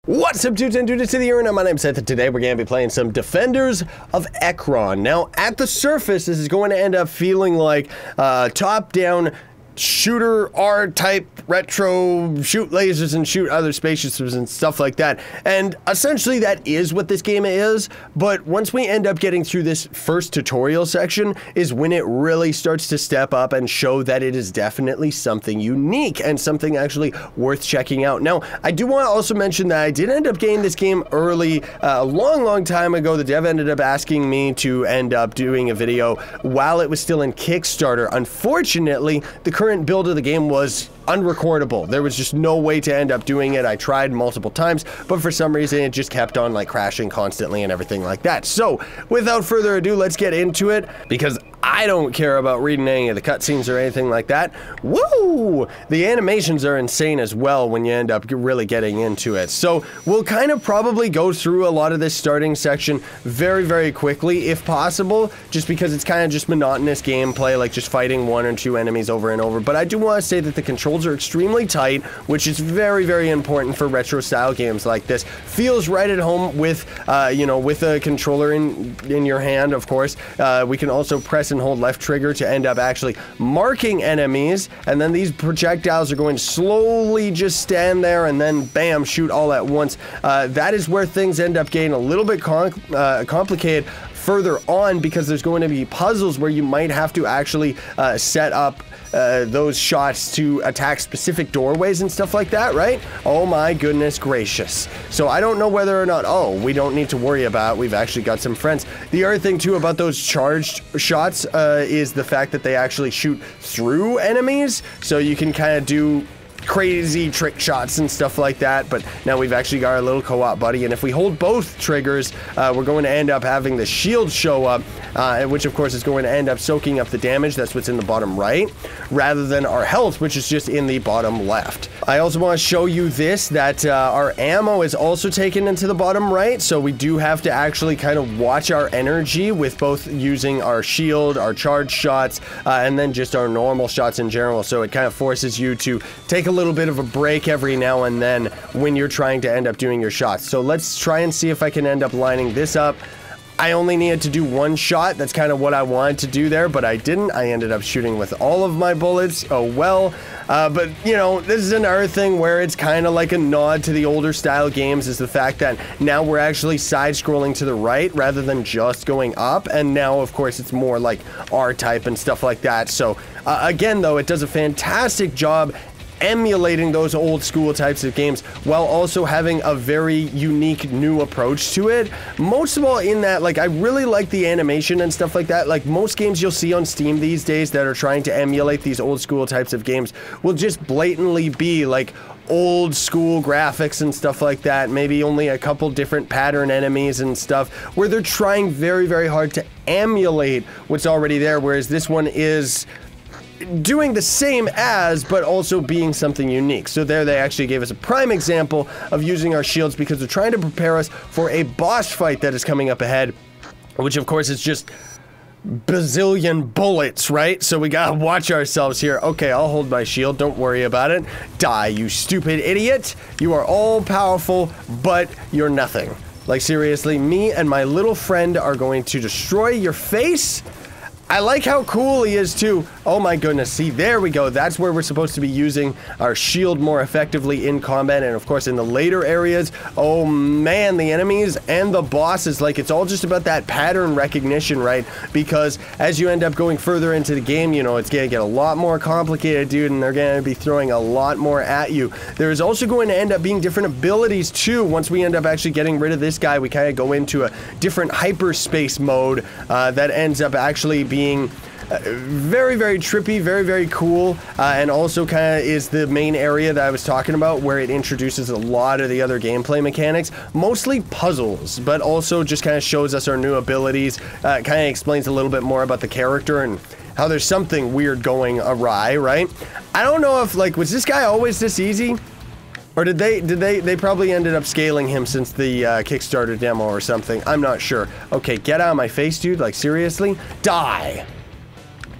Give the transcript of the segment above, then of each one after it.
What's up, dudes and dudes to the arena? My name's Seth, and today we're going to be playing some Defenders of Ekron. Now, at the surface, this is going to end up feeling like top-down shooter R-type retro, shoot lasers and shoot other spaceships and stuff like that. And essentially that is what this game is, but once we end up getting through this first tutorial section is when it really starts to step up and show that it is definitely something unique and something actually worth checking out. Now, I do want to also mention that I did end up getting this game early, a long time ago. The dev ended up asking me to end up doing a video while it was still in Kickstarter. Unfortunately, the current build of the game was unrecordable. There was just no way to end up doing it. I tried multiple times, but for some reason it just kept on like crashing constantly and everything like that. So without further ado, let's get into it, because I don't care about reading any of the cutscenes or anything like that. Woo! The animations are insane as well when you end up really getting into it. So we'll kind of probably go through a lot of this starting section very quickly if possible, just because it's kind of just monotonous gameplay, like just fighting one or two enemies over and over. But I do want to say that the controls are extremely tight, which is very important for retro style games like this. Feels right at home with you know, with a controller in your hand, of course. We can also press and hold left trigger to end up actually marking enemies, and then these projectiles are going to slowly just stand there and then bam, shoot all at once. That is where things end up getting a little bit complicated further on, because there's going to be puzzles where you might have to actually set up those shots to attack specific doorways and stuff like that, right? Oh my goodness gracious. So I don't know whether or not, oh, we don't need to worry about it. We've actually got some friends. The other thing too about those charged shots is the fact that they actually shoot through enemies, so you can kind of do crazy trick shots and stuff like that. But now we've actually got our little co-op buddy, and if we hold both triggers, we're going to end up having the shield show up, which of course is going to end up soaking up the damage. That's what's in the bottom right, rather than our health, which is just in the bottom left. I also want to show you this, that our ammo is also taken into the bottom right, so we do have to actually kind of watch our energy with both using our shield, our charge shots, and then just our normal shots in general. So it kind of forces you to take a little bit of a break every now and then when you're trying to end up doing your shots. So let's try and see if I can end up lining this up. I only needed to do one shot. That's kind of what I wanted to do there, but I didn't. I ended up shooting with all of my bullets. Oh well. But you know, this is another thing where it's kind of like a nod to the older style games, is the fact that now we're actually side scrolling to the right rather than just going up, and now of course it's more like R-type and stuff like that. So again though, it does a fantastic job emulating those old school types of games while also having a very unique new approach to it. Most of all in that, like, I really like the animation and stuff like that. Like most games you'll see on Steam these days that are trying to emulate these old school types of games will just blatantly be like old school graphics and stuff like that, maybe only a couple different pattern enemies and stuff, where they're trying very hard to emulate what's already there, whereas this one is doing the same as, but also being something unique. So there they actually gave us a prime example of using our shields, because they're trying to prepare us for a boss fight that is coming up ahead, which of course is just bazillion bullets, right? So we gotta watch ourselves here. Okay, I'll hold my shield, don't worry about it. Die, you stupid idiot. You are all powerful, but you're nothing. Like seriously, me and my little friend are going to destroy your face. I like how cool he is too. Oh my goodness, see, there we go. That's where we're supposed to be using our shield more effectively in combat, and of course in the later areas, oh man, the enemies and the bosses, like, it's all just about that pattern recognition, right? Because as you end up going further into the game, you know, it's gonna get a lot more complicated, dude, and they're gonna be throwing a lot more at you. There's also going to end up being different abilities too. Once we end up actually getting rid of this guy, we kind of go into a different hyperspace mode that ends up actually being very trippy, very cool, and also kind of is the main area that I was talking about, where it introduces a lot of the other gameplay mechanics, mostly puzzles, but also just kind of shows us our new abilities, kind of explains a little bit more about the character and how there's something weird going awry, right? I don't know if, like, was this guy always this easy? Or did they probably ended up scaling him since the Kickstarter demo or something? I'm not sure. Okay, get out of my face, dude, like seriously? Die!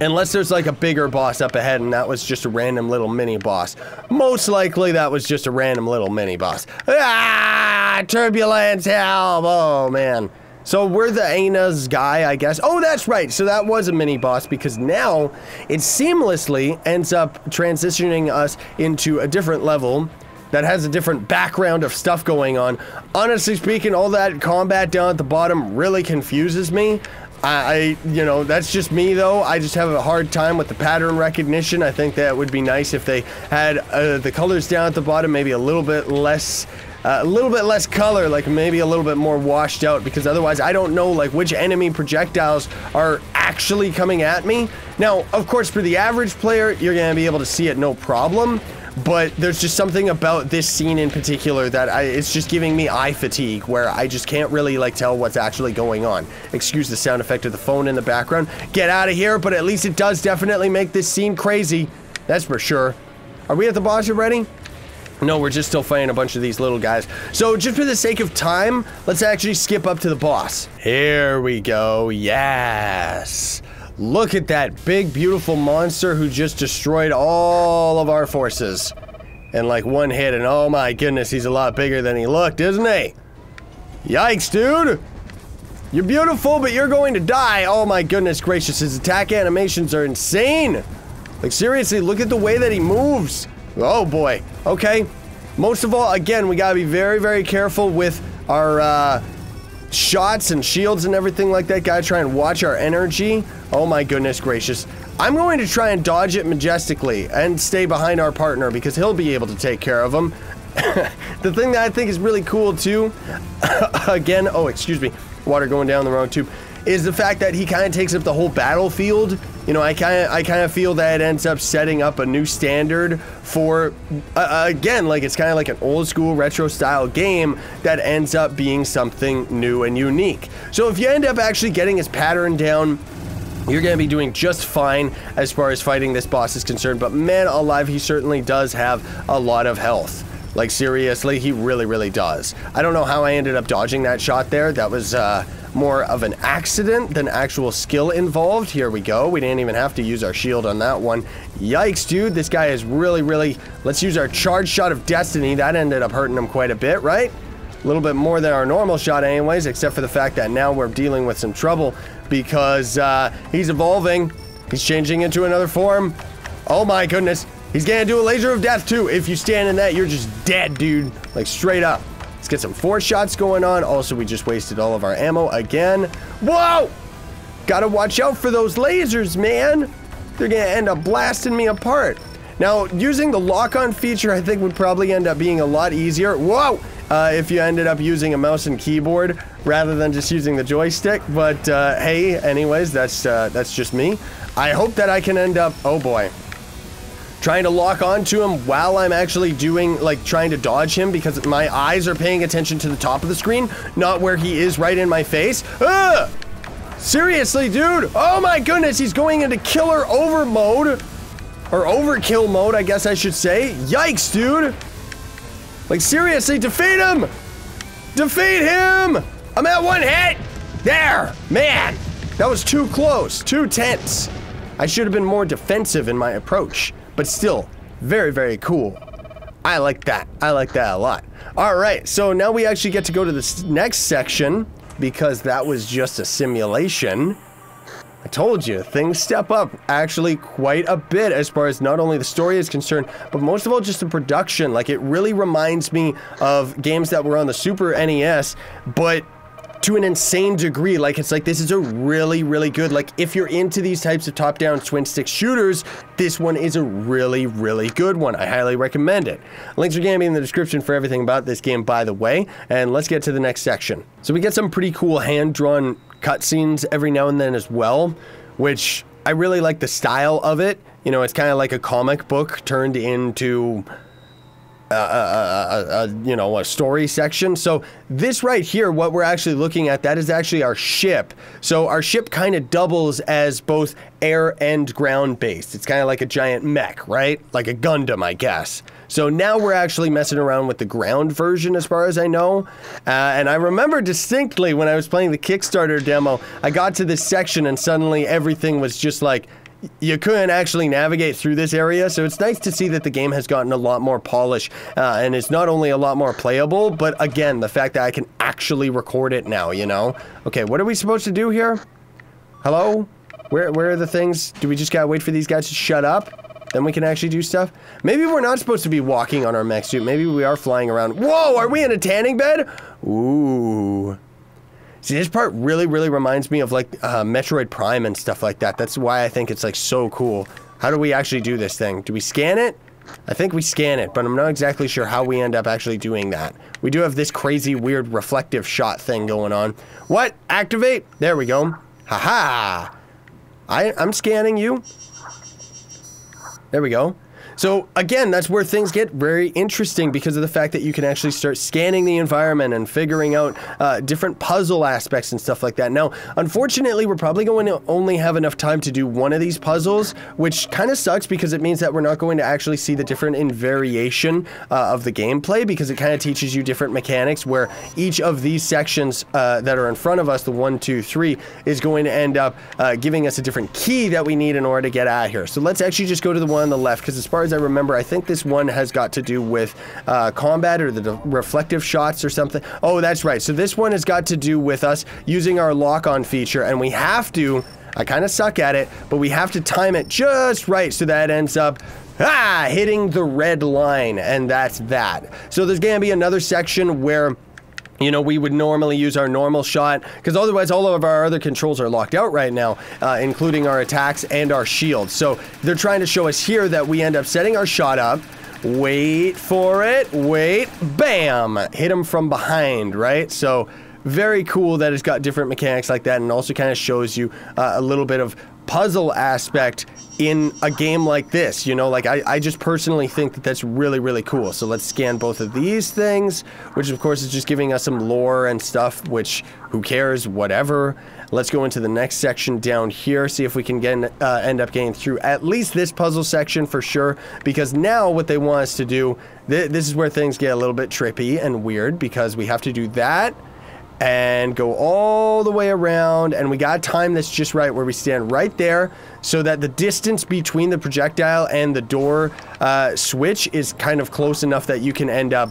Unless there's like a bigger boss up ahead and that was just a random little mini boss. Most likely that was just a random little mini boss. Ah! Turbulence, help! Oh, man. So we're the Ana's guy, I guess. Oh, that's right. So that was a mini-boss because now it seamlessly ends up transitioning us into a different level that has a different background of stuff going on. Honestly speaking, all that combat down at the bottom really confuses me. You know, that's just me though. I just have a hard time with the pattern recognition. I think that would be nice if they had the colors down at the bottom maybe a little bit less color, like maybe a little bit more washed out, because otherwise I don't know like which enemy projectiles are actually coming at me. Now, of course, for the average player, you're gonna be able to see it no problem. But there's just something about this scene in particular that it's just giving me eye fatigue, where I just can't really like tell what's actually going on. Excuse the sound effect of the phone in the background. Get out of here, but at least it does definitely make this scene crazy. That's for sure. Are we at the boss already? No, we're just still fighting a bunch of these little guys. So just for the sake of time, let's actually skip up to the boss. Here we go. Yes. Look at that big, beautiful monster who just destroyed all of our forces in like one hit, and oh my goodness, he's a lot bigger than he looked, isn't he? Yikes, dude! You're beautiful, but you're going to die. Oh my goodness gracious, his attack animations are insane! Like seriously, look at the way that he moves. Oh boy. Okay. Most of all, again, we gotta be very, very careful with our, shots and shields and everything like that. Gotta try and watch our energy. Oh my goodness gracious. I'm going to try and dodge it majestically and stay behind our partner because he'll be able to take care of him. The thing that I think is really cool too, again, oh excuse me, water going down the wrong tube, is the fact that he kind of takes up the whole battlefield. You know, I kind of feel that it ends up setting up a new standard for, again, like it's kind of like an old school retro style game that ends up being something new and unique. So if you end up actually getting his pattern down, you're going to be doing just fine as far as fighting this boss is concerned. But man alive, he certainly does have a lot of health. Like seriously, he really, really does. I don't know how I ended up dodging that shot there. That was, more of an accident than actual skill involved. Here we go. We didn't even have to use our shield on that one. Yikes, dude. This guy is really, really... Let's use our charge shot of destiny. That ended up hurting him quite a bit, right? A little bit more than our normal shot anyways, except for the fact that now we're dealing with some trouble because he's evolving. He's changing into another form. Oh my goodness. He's gonna do a laser of death too. If you stand in that, you're just dead, dude. Like straight up. Let's get some force shots going on. Also, we just wasted all of our ammo again. Whoa! Gotta watch out for those lasers, man. They're gonna end up blasting me apart. Now, using the lock-on feature, I think would probably end up being a lot easier. Whoa! If you ended up using a mouse and keyboard rather than just using the joystick. But hey, anyways, that's just me. I hope that I can end up. Oh boy. Trying to lock onto him while I'm actually doing, like, trying to dodge him because my eyes are paying attention to the top of the screen, not where he is right in my face. Ugh! Seriously, dude! Oh my goodness, he's going into killer over mode. Or overkill mode, I guess I should say. Yikes, dude! Like, seriously, defeat him! Defeat him! I'm at one hit! There! Man! That was too close, too tense. I should have been more defensive in my approach. But still, very, very cool. I like that. I like that a lot. All right, so now we actually get to go to this next section because that was just a simulation. I told you, things step up actually quite a bit as far as not only the story is concerned, but most of all just the production. Like, it really reminds me of games that were on the Super NES, but to an insane degree. Like, it's like, this is a really, really good, like, if you're into these types of top-down twin-stick shooters, this one is a really, really good one. I highly recommend it. Links are going to be in the description for everything about this game, by the way, and let's get to the next section. So we get some pretty cool hand-drawn cutscenes every now and then as well, which I really like the style of it. You know, it's kind of like a comic book turned into you know, a story section. So this right here, what we're actually looking at, that is actually our ship. So our ship kind of doubles as both air and ground based. It's kind of like a giant mech, right? Like a Gundam, I guess. So now we're actually messing around with the ground version as far as I know. And I remember distinctly when I was playing the Kickstarter demo, I got to this section and suddenly everything was just like, you couldn't actually navigate through this area, so it's nice to see that the game has gotten a lot more polish, and it's not only a lot more playable, but again, the fact that I can actually record it now, you know? Okay, what are we supposed to do here? Hello? Where are the things? Do we just gotta wait for these guys to shut up? Then we can actually do stuff? Maybe we're not supposed to be walking on our mech suit. Maybe we are flying around. Whoa, are we in a tanning bed? Ooh. See, this part really reminds me of, like, Metroid Prime and stuff like that. That's why I think it's, like, so cool. How do we actually do this thing? Do we scan it? I think we scan it, but I'm not exactly sure how we end up actually doing that. We do have this crazy, weird, reflective shot thing going on. What? Activate? There we go. Haha! I'm scanning you. There we go. So, again, that's where things get very interesting because of the fact that you can actually start scanning the environment and figuring out different puzzle aspects and stuff like that. Now, unfortunately, we're probably going to only have enough time to do one of these puzzles, which kind of sucks because it means that we're not going to actually see the different variation of the gameplay because it kind of teaches you different mechanics where each of these sections that are in front of us, the 1, 2, 3, is going to end up giving us a different key that we need in order to get out of here. So let's actually just go to the one on the left because as far as I remember, I think this one has got to do with combat or the reflective shots or something. Oh, that's right. So this one has got to do with us using our lock-on feature, and we have to, I kind of suck at it, but we have to time it just right so that it ends up hitting the red line, and that's that. So there's going to be another section where, you know, we would normally use our normal shot, because otherwise all of our other controls are locked out right now, including our attacks and our shields. So they're trying to show us here that we end up setting our shot up, wait for it, wait, bam, hit him from behind, right? So very cool that it's got different mechanics like that, and also kind of shows you a little bit of puzzle aspect in a game like this, you know, like I just personally think that that's really cool. So let's scan both of these things, which of course is just giving us some lore and stuff, which who cares, whatever. Let's go into the next section down here, see if we can get end up getting through at least this puzzle section for sure, because now what they want us to do, this is where things get a little bit trippy and weird, because we have to do that and go all the way around, and we got time that's just right where we stand right there so that the distance between the projectile and the door switch is kind of close enough that you can end up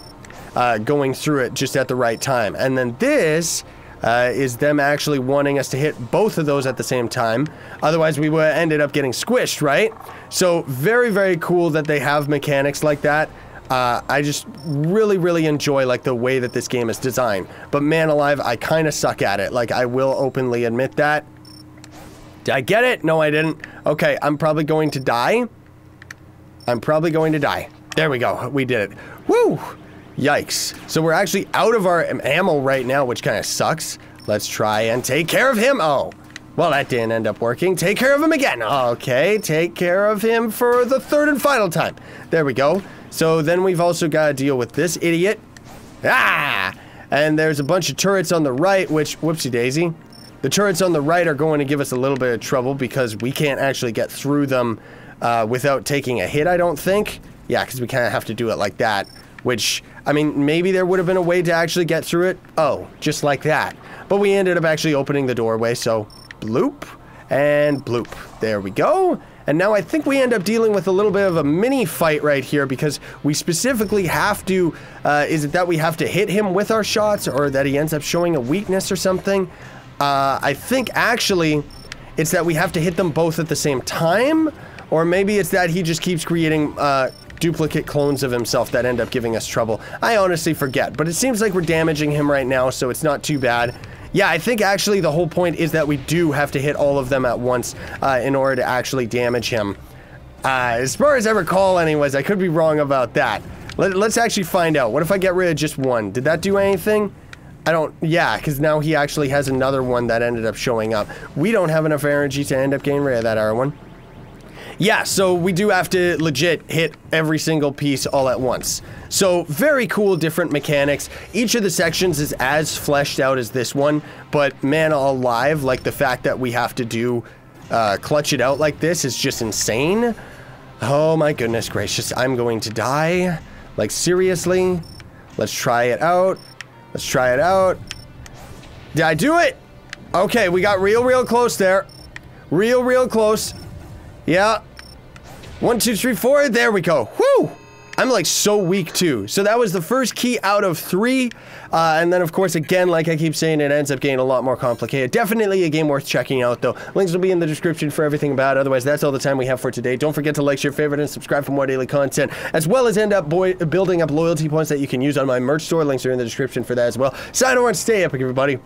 going through it just at the right time. And then this is them actually wanting us to hit both of those at the same time, otherwise we would have ended up getting squished, right? So very cool that they have mechanics like that. I just really enjoy, like, the way that this game is designed. But man alive, I kind of suck at it. Like, I will openly admit that. Did I get it? No, I didn't. Okay, I'm probably going to die. I'm probably going to die. There we go. We did it. Woo! Yikes. So we're actually out of our ammo right now, which kind of sucks. Let's try and take care of him. Oh. Well, that didn't end up working. Take care of him again. Okay, take care of him for the third and final time. There we go. So then we've also got to deal with this idiot. And there's a bunch of turrets on the right, which, whoopsie daisy. The turrets on the right are going to give us a little bit of trouble because we can't actually get through them without taking a hit, I don't think. Yeah, because we kind of have to do it like that, which, I mean, maybe there would have been a way to actually get through it. Oh, just like that. But we ended up actually opening the doorway, so bloop and bloop. There we go. And now I think we end up dealing with a little bit of a mini fight right here because we specifically have to, is it that we have to hit him with our shots or that he ends up showing a weakness or something? I think actually it's that we have to hit them both at the same time, or maybe it's that he just keeps creating duplicate clones of himself that end up giving us trouble. I honestly forget, but it seems like we're damaging him right now, so it's not too bad. Yeah, I think actually the whole point is that we do have to hit all of them at once in order to actually damage him. As far as I recall anyways, I could be wrong about that. Let's actually find out. What if I get rid of just one? Did that do anything? I don't, yeah, because now he actually has another one that ended up showing up. We don't have enough energy to end up getting rid of that other one. Yeah, so we do have to legit hit every single piece all at once. So very cool, different mechanics. Each of the sections is as fleshed out as this one, but man alive, like the fact that we have to do clutch it out like this is just insane. Oh my goodness gracious, I'm going to die. Like seriously? Let's try it out. Let's try it out. Did I do it? Okay, we got real close there. Real close. Yeah. 1, 2, 3, 4. There we go. Whoo! I'm like so weak too. So that was the first key out of 3. And then of course, again, like I keep saying, it ends up getting a lot more complicated. Definitely a game worth checking out though. Links will be in the description for everything about it. Otherwise, that's all the time we have for today. Don't forget to like, share, favorite, and subscribe for more daily content, as well as end up building up loyalty points that you can use on my merch store. Links are in the description for that as well. Sign on, stay epic, everybody.